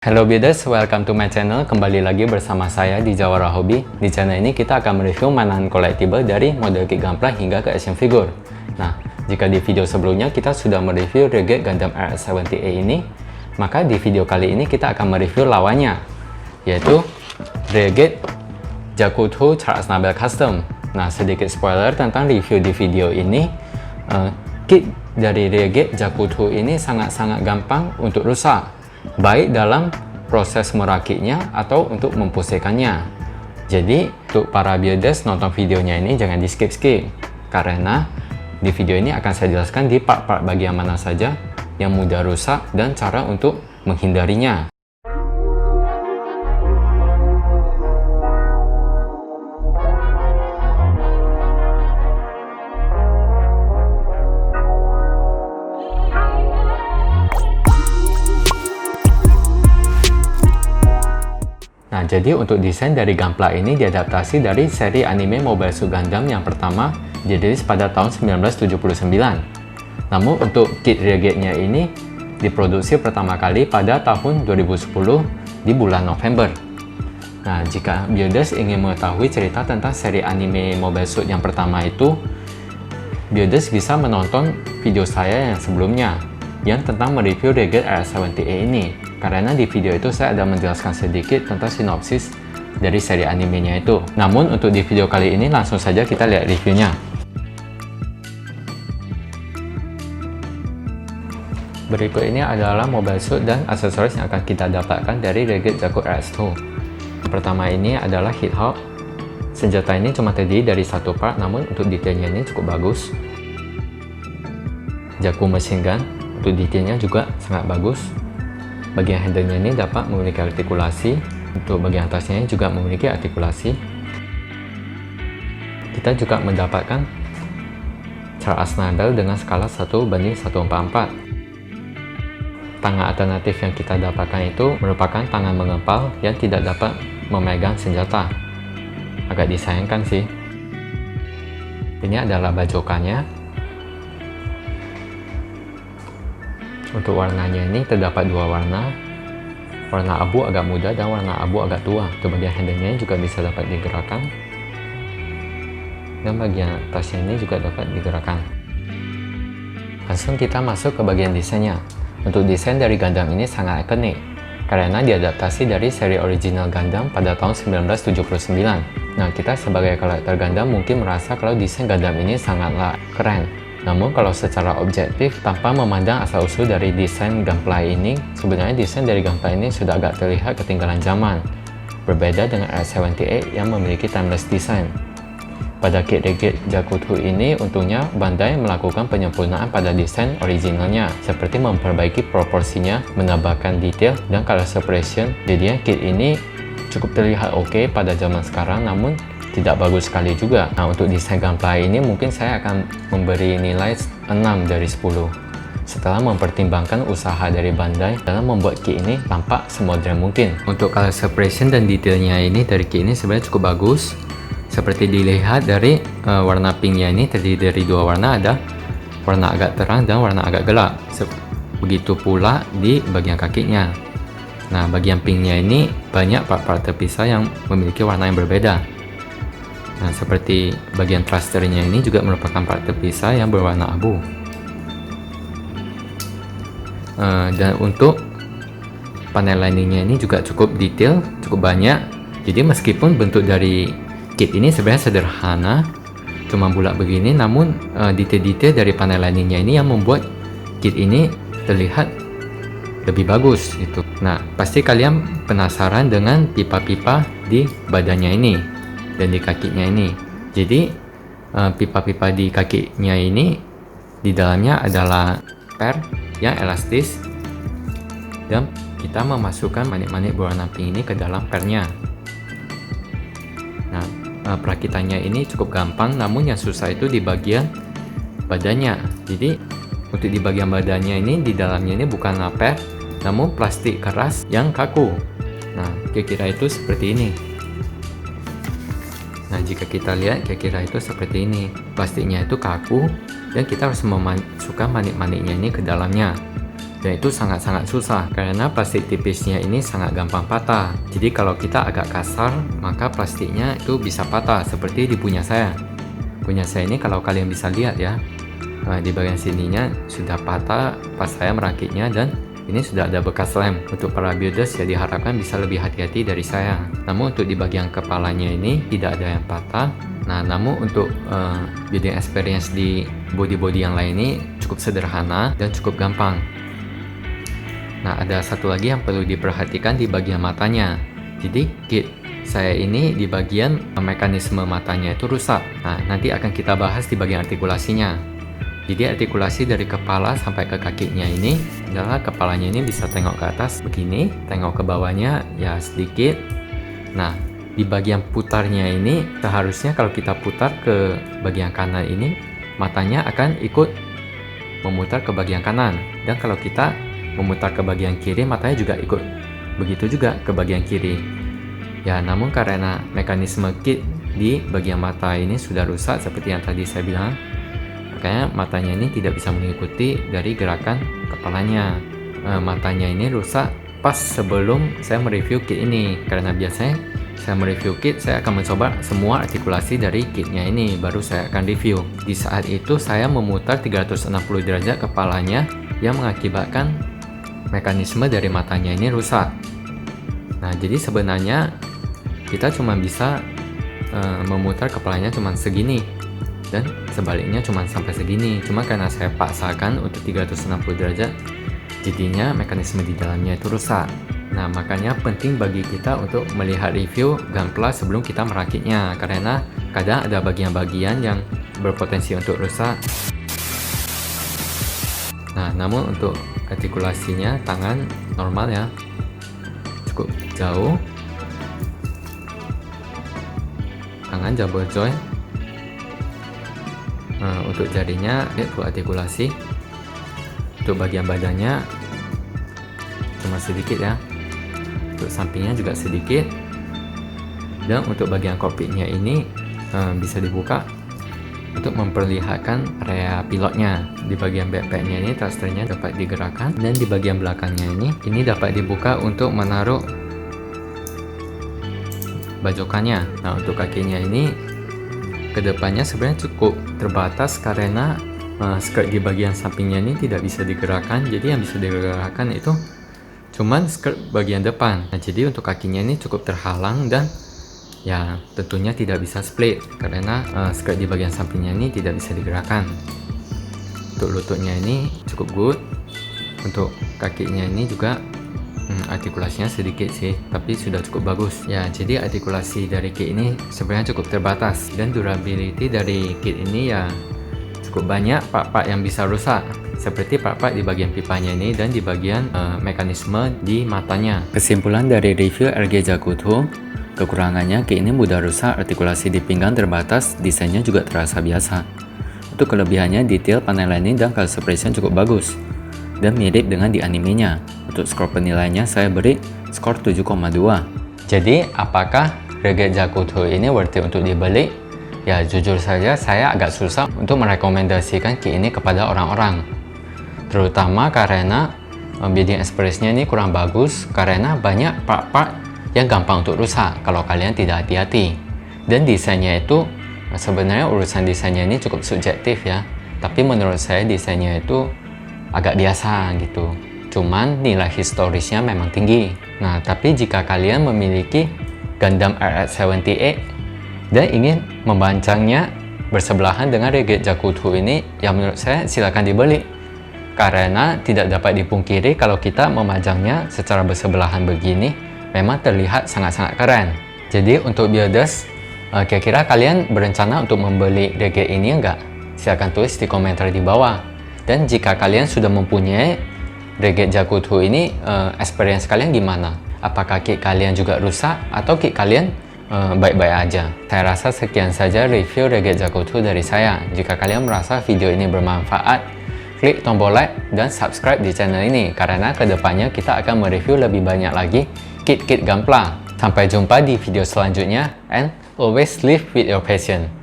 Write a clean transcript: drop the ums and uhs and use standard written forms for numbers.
Hello builders, welcome to my channel. Kembali lagi bersama saya di Jawara Hobby. Di channel ini kita akan mereview mainan collectible dari model kit gunpla hingga ke action figure. Nah, jika di video sebelumnya kita sudah mereview Renegade Gundam RX-78 ini, maka di video kali ini kita akan mereview lawannya, yaitu Renegade Jaku2 Charles Nabel Custom. Nah, sedikit spoiler tentang review di video ini, kit dari Renegade Jaku2 ini sangat-sangat gampang untuk rusak, baik dalam proses merakitnya atau untuk memposisikannya. Jadi untuk para builders nonton videonya ini jangan di skip-skip, karena di video ini akan saya jelaskan di part-part bagian mana saja yang mudah rusak dan cara untuk menghindarinya. Nah, jadi untuk desain dari gunpla ini diadaptasi dari seri anime Mobile Suit Gundam yang pertama dirilis pada tahun 1979. Namun untuk kit Renegade-nya ini diproduksi pertama kali pada tahun 2010 di bulan November. Nah, jika builders ingin mengetahui cerita tentang seri anime Mobile Suit yang pertama itu, builders bisa menonton video saya yang sebelumnya yang tentang mereview Renegade RX-78 ini. Karena di video itu saya ada menjelaskan sedikit tentang sinopsis dari seri animenya itu. Namun untuk di video kali ini langsung saja kita lihat reviewnya. Berikut ini adalah mobile suit dan aksesoris yang akan kita dapatkan dari Renegade Jaku RX-2. Pertama ini adalah Heat Hawk. Senjata ini cuma terdiri dari satu part, namun untuk detailnya ini cukup bagus. Jaku Machine Gun, untuk detailnya juga sangat bagus. Bagian handle-nya ini dapat memiliki artikulasi, untuk bagian atasnya juga memiliki artikulasi. Kita juga mendapatkan Charles Nabel dengan skala 1:144. Tangan alternatif yang kita dapatkan itu merupakan tangan mengepal yang tidak dapat memegang senjata. Agak disayangkan sih. Ini adalah bajokannya. Untuk warnanya ini terdapat dua warna abu agak muda dan warna abu agak tua. Untuk bagian handle-nya juga bisa dapat digerakkan, dan bagian atasnya ini juga dapat digerakkan. Langsung kita masuk ke bagian desainnya. Untuk desain dari Gundam ini sangat ikonik karena diadaptasi dari seri original Gundam pada tahun 1979. Nah, kita sebagai kolektor Gundam mungkin merasa kalau desain Gundam ini sangatlah keren. Namun kalau secara objektif, tanpa memandang asal-usul dari desain gunpla ini, sebenarnya desain dari gunpla ini sudah agak terlihat ketinggalan zaman. Berbeda dengan RX-78 yang memiliki timeless design. Pada kit Renegade Jaku2 ini, untungnya Bandai melakukan penyempurnaan pada desain originalnya, seperti memperbaiki proporsinya, menambahkan detail, dan color separation. Jadinya kit ini cukup terlihat oke pada zaman sekarang, namun tidak bagus sekali juga. Nah, untuk desain gunpla ini mungkin saya akan memberi nilai 6 dari 10 setelah mempertimbangkan usaha dari Bandai dalam membuat kit ini tampak semodern mungkin. Untuk color separation dan detailnya ini dari kit ini sebenarnya cukup bagus. Seperti dilihat dari warna pinknya ini terdiri dari dua warna, ada warna agak terang dan warna agak gelap. Begitu pula di bagian kakinya. Nah, bagian pinknya ini banyak part-part terpisah yang memiliki warna yang berbeda. Nah, seperti bagian thrusternya ini juga merupakan part terpisah yang berwarna abu. Dan untuk panel liningnya ini juga cukup detail, cukup banyak. Jadi meskipun bentuk dari kit ini sebenarnya sederhana, cuma bulat begini, namun detail-detail dari panel liningnya ini yang membuat kit ini terlihat lebih bagus gitu. Nah, pasti kalian penasaran dengan pipa-pipa di badannya ini dan di kakinya ini. Jadi pipa-pipa di kakinya ini di dalamnya adalah per yang elastis, dan kita memasukkan manik-manik berwarna pink ini ke dalam pernya. Nah, perakitannya ini cukup gampang, namun yang susah itu di bagian badannya. Jadi untuk di bagian badannya ini, di dalamnya ini bukan per, namun plastik keras yang kaku. Nah, kira-kira itu seperti ini. Nah, jika kita lihat kira-kira itu seperti ini. Plastiknya itu kaku dan kita harus memasukkan manik-maniknya ini ke dalamnya. Dan itu sangat-sangat susah karena plastik tipisnya ini sangat gampang patah. Jadi kalau kita agak kasar, maka plastiknya itu bisa patah seperti di punya saya. Punya saya ini kalau kalian bisa lihat ya, di bagian sininya sudah patah pas saya merakitnya, dan ini sudah ada bekas lem. Untuk para builders ya diharapkan bisa lebih hati-hati dari saya. Namun untuk di bagian kepalanya ini tidak ada yang patah. Nah, namun untuk building experience di body-body yang lain ini cukup sederhana dan cukup gampang. Nah, ada satu lagi yang perlu diperhatikan di bagian matanya. Jadi kit saya ini di bagian mekanisme matanya itu rusak. Nah, nanti akan kita bahas di bagian artikulasinya. Jadi artikulasi dari kepala sampai ke kakinya ini adalah kepalanya ini bisa tengok ke atas begini, tengok ke bawahnya ya sedikit. Nah, di bagian putarnya ini seharusnya kalau kita putar ke bagian kanan ini, matanya akan ikut memutar ke bagian kanan. Dan kalau kita memutar ke bagian kiri, matanya juga ikut begitu juga ke bagian kiri. Ya, namun karena mekanisme kit di bagian mata ini sudah rusak seperti yang tadi saya bilang, makanya matanya ini tidak bisa mengikuti dari gerakan kepalanya. Matanya ini rusak pas sebelum saya mereview kit ini, karena biasanya saya mereview kit, saya akan mencoba semua artikulasi dari kitnya ini, baru saya akan review. Di saat itu saya memutar 360 derajat kepalanya yang mengakibatkan mekanisme dari matanya ini rusak. Nah, jadi sebenarnya kita cuma bisa memutar kepalanya cuma segini, dan sebaliknya cuma sampai segini. Cuma karena saya paksakan untuk 360 derajat, jadinya mekanisme di dalamnya itu rusak. Nah, makanya penting bagi kita untuk melihat review Gunpla sebelum kita merakitnya, karena kadang ada bagian-bagian yang berpotensi untuk rusak. Nah, namun untuk artikulasinya tangan normal ya, cukup jauh, tangan double joint. Untuk jarinya lihat tuh artikulasi. Untuk bagian badannya cuma sedikit ya, untuk sampingnya juga sedikit. Dan untuk bagian kokpitnya ini bisa dibuka untuk memperlihatkan area pilotnya. Di bagian backpacknya ini thrusternya dapat digerakkan, dan di bagian belakangnya ini dapat dibuka untuk menaruh bajokannya. Nah, untuk kakinya ini kedepannya sebenarnya cukup terbatas karena skirt di bagian sampingnya ini tidak bisa digerakkan. Jadi yang bisa digerakkan itu cuman skirt bagian depan. Nah, jadi untuk kakinya ini cukup terhalang, dan ya tentunya tidak bisa split karena skirt di bagian sampingnya ini tidak bisa digerakkan. Untuk lututnya ini cukup good. Untuk kakinya ini juga artikulasinya sedikit sih, tapi sudah cukup bagus ya. Jadi artikulasi dari kit ini sebenarnya cukup terbatas, dan durability dari kit ini ya cukup banyak part-part yang bisa rusak, seperti part-part di bagian pipanya ini dan di bagian mekanisme di matanya. Kesimpulan dari review RG Jakuto, kekurangannya kit ini mudah rusak, artikulasi di pinggang terbatas, desainnya juga terasa biasa. Untuk kelebihannya, detail panel lining dan color separation cukup bagus dan mirip dengan di animenya. Untuk skor penilaiannya saya beri skor 7,2. Jadi apakah RG Jakuto ini worth it untuk dibeli? Ya, jujur saja saya agak susah untuk merekomendasikan kit ini kepada orang-orang, terutama karena building experience-nya ini kurang bagus, karena banyak part-part yang gampang untuk rusak kalau kalian tidak hati-hati. Dan desainnya itu sebenarnya urusan desainnya ini cukup subjektif ya, tapi menurut saya desainnya itu agak biasa gitu. Cuman nilai historisnya memang tinggi. Nah, tapi jika kalian memiliki Gundam RX-78 dan ingin membancangnya bersebelahan dengan RG Jakuto ini, ya menurut saya silakan dibeli. Karena tidak dapat dipungkiri kalau kita memajangnya secara bersebelahan begini memang terlihat sangat-sangat keren. Jadi untuk builders, kira-kira kalian berencana untuk membeli RG ini enggak? Silahkan tulis di komentar di bawah. Dan jika kalian sudah mempunyai RG Jakuto ini, experience kalian gimana? Apakah kit kalian juga rusak atau kit kalian baik-baik aja? Saya rasa sekian saja review RG Jakuto dari saya. Jika kalian merasa video ini bermanfaat, klik tombol like dan subscribe di channel ini, karena kedepannya kita akan mereview lebih banyak lagi kit-kit Gunpla. Sampai jumpa di video selanjutnya, and always live with your passion.